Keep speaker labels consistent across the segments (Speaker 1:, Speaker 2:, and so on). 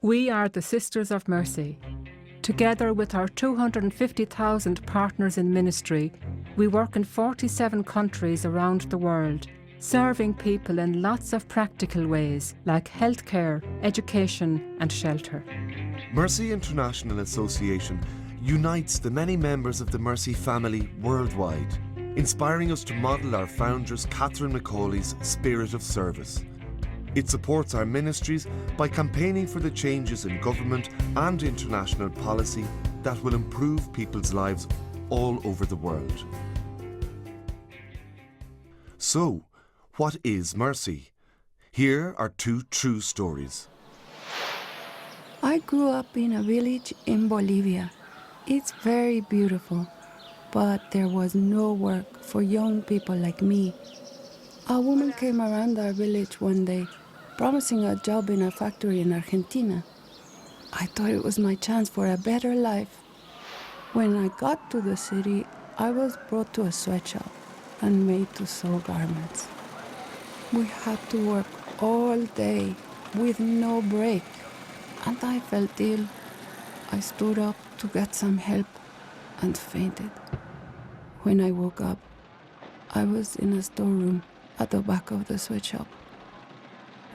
Speaker 1: We are the Sisters of Mercy. Together with our 250,000 partners in ministry, we work in 47 countries around the world, serving people in lots of practical ways like healthcare, education and shelter.
Speaker 2: Mercy International Association unites the many members of the Mercy family worldwide, inspiring us to model our foundress Catherine McAuley's spirit of service. It supports our ministries by campaigning for the changes in government and international policy that will improve people's lives all over the world. So, what is Mercy? Here are two true stories.
Speaker 3: I grew up in a village in Bolivia. It's very beautiful, but there was no work for young people like me. A woman came around our village one day, promising a job in a factory in Argentina. I thought it was my chance for a better life. When I got to the city, I was brought to a sweatshop and made to sew garments. We had to work all day with no break, and I felt ill. I stood up to get some help and fainted. When I woke up, I was in a storeroom at the back of the sweatshop.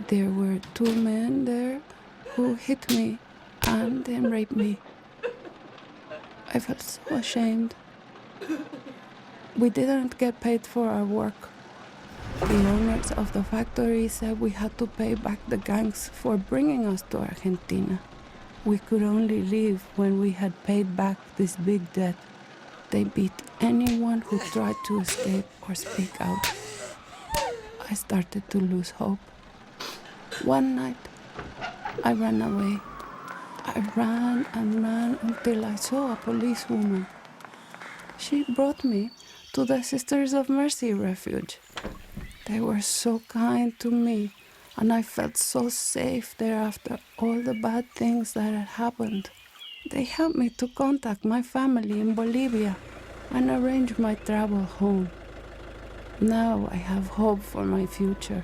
Speaker 3: There were two men there who hit me and then raped me. I felt so ashamed. We didn't get paid for our work. The owners of the factory said we had to pay back the gangs for bringing us to Argentina. We could only leave when we had paid back this big debt. They beat anyone who tried to escape or speak out. I started to lose hope. One night, I ran away. I ran and ran until I saw a policewoman. She brought me to the Sisters of Mercy refuge. They were so kind to me, and I felt so safe there after all the bad things that had happened. They helped me to contact my family in Bolivia and arrange my travel home. Now I have hope for my future.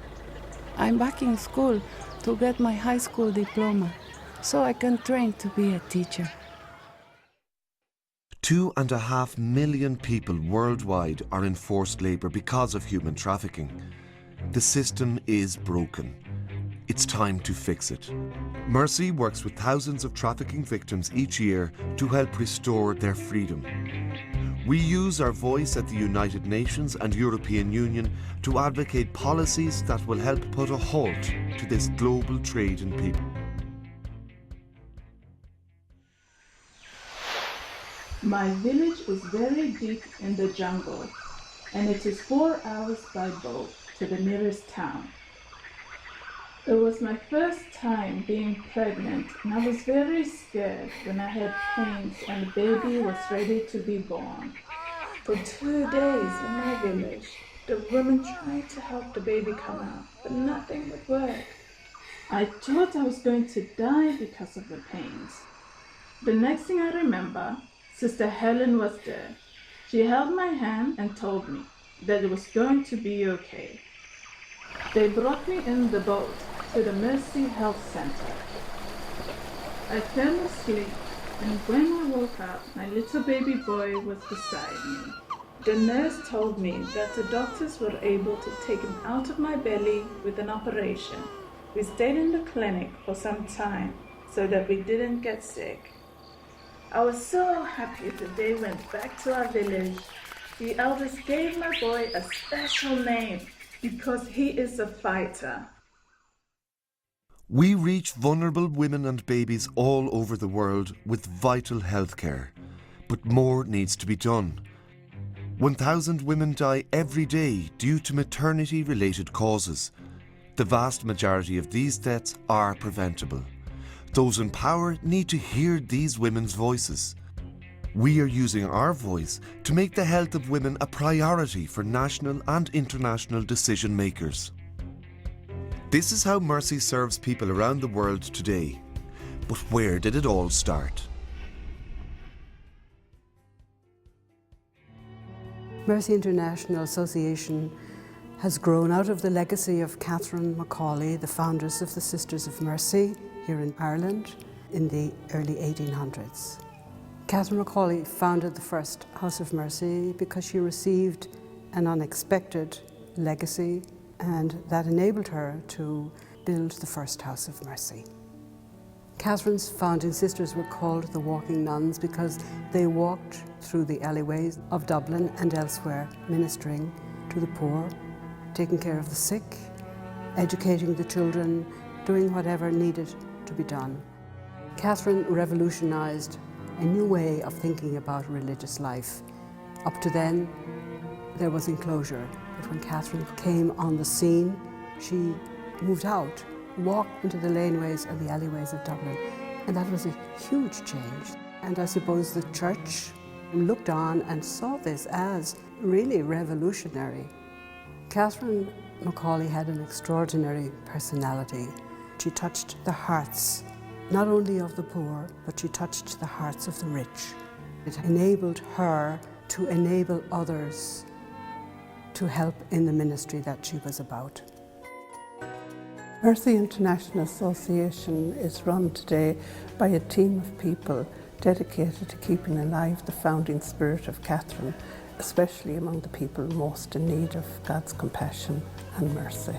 Speaker 3: I'm back in school to get my high school diploma, so I can train to be a teacher.
Speaker 2: 2.5 million people worldwide are in forced labour because of human trafficking. The system is broken. It's time to fix it. Mercy works with thousands of trafficking victims each year to help restore their freedom. We use our voice at the United Nations and European Union to advocate policies that will help put a halt to this global trade in people.
Speaker 4: My village is very deep in the jungle, and it is 4 hours by boat to the nearest town. It was my first time being pregnant, and I was very scared when I had pains and the baby was ready to be born. For 2 days in my village, the women tried to help the baby come out, but nothing would work. I thought I was going to die because of the pains. The next thing I remember, Sister Helen was there. She held my hand and told me that it was going to be okay. They brought me in the boat to the Mercy Health Center. I fell asleep, and when I woke up, my little baby boy was beside me. The nurse told me that the doctors were able to take him out of my belly with an operation. We stayed in the clinic for some time so that we didn't get sick. I was so happy the day went back to our village. The elders gave my boy a special name because he is a fighter.
Speaker 2: We reach vulnerable women and babies all over the world with vital health care, but more needs to be done. 1,000 women die every day due to maternity-related causes. The vast majority of these deaths are preventable. Those in power need to hear these women's voices. We are using our voice to make the health of women a priority for national and international decision makers. This is how Mercy serves people around the world today. But where did it all start?
Speaker 5: Mercy International Association has grown out of the legacy of Catherine McAuley, the foundress of the Sisters of Mercy. here in Ireland in the early 1800s. Catherine McAuley founded the first House of Mercy because she received an unexpected legacy, and that enabled her to build the first House of Mercy. Catherine's founding sisters were called the Walking Nuns because they walked through the alleyways of Dublin and elsewhere, ministering to the poor, taking care of the sick, educating the children, doing whatever needed to be done. Catherine revolutionised a new way of thinking about religious life. Up to then, there was enclosure, but when Catherine came on the scene, she moved out, walked into the laneways and the alleyways of Dublin, and that was a huge change. And I suppose the church looked on and saw this as really revolutionary. Catherine McAuley had an extraordinary personality. She touched the hearts, not only of the poor, but she touched the hearts of the rich. It enabled her to enable others to help in the ministry that she was about.
Speaker 6: Mercy International Association is run today by a team of people dedicated to keeping alive the founding spirit of Catherine, especially among the people most in need of God's compassion and mercy.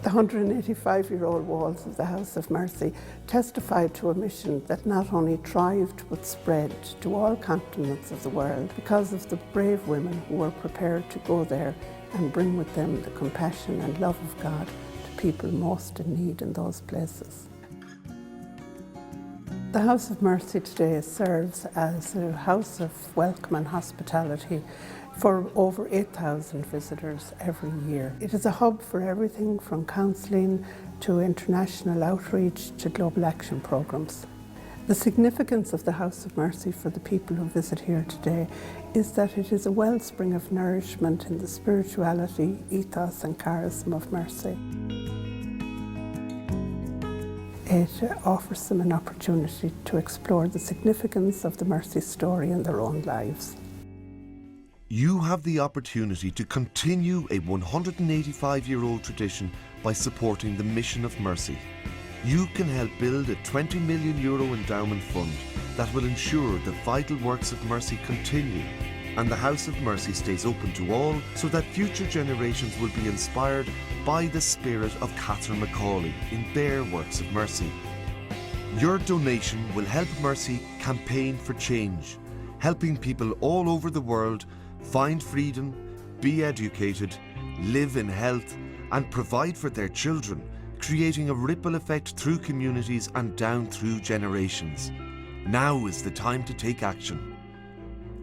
Speaker 6: The 185-year-old walls of the House of Mercy testified to a mission that not only thrived but spread to all continents of the world because of the brave women who were prepared to go there and bring with them the compassion and love of God to people most in need in those places. The House of Mercy today serves as a house of welcome and hospitality for over 8,000 visitors every year. It is a hub for everything from counselling to international outreach to global action programmes. The significance of the House of Mercy for the people who visit here today is that it is a wellspring of nourishment in the spirituality, ethos and charism of mercy. It offers them an opportunity to explore the significance of the mercy story in their own lives.
Speaker 2: You have the opportunity to continue a 185-year-old tradition by supporting the mission of mercy. You can help build a €20 million endowment fund that will ensure the vital works of mercy continue and the House of Mercy stays open to all so that future generations will be inspired by the spirit of Catherine McAuley in their works of mercy. Your donation will help Mercy campaign for change, helping people all over the world find freedom, be educated, live in health and provide for their children, creating a ripple effect through communities and down through generations. Now is the time to take action.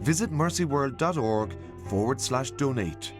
Speaker 2: Visit mercyworld.org/donate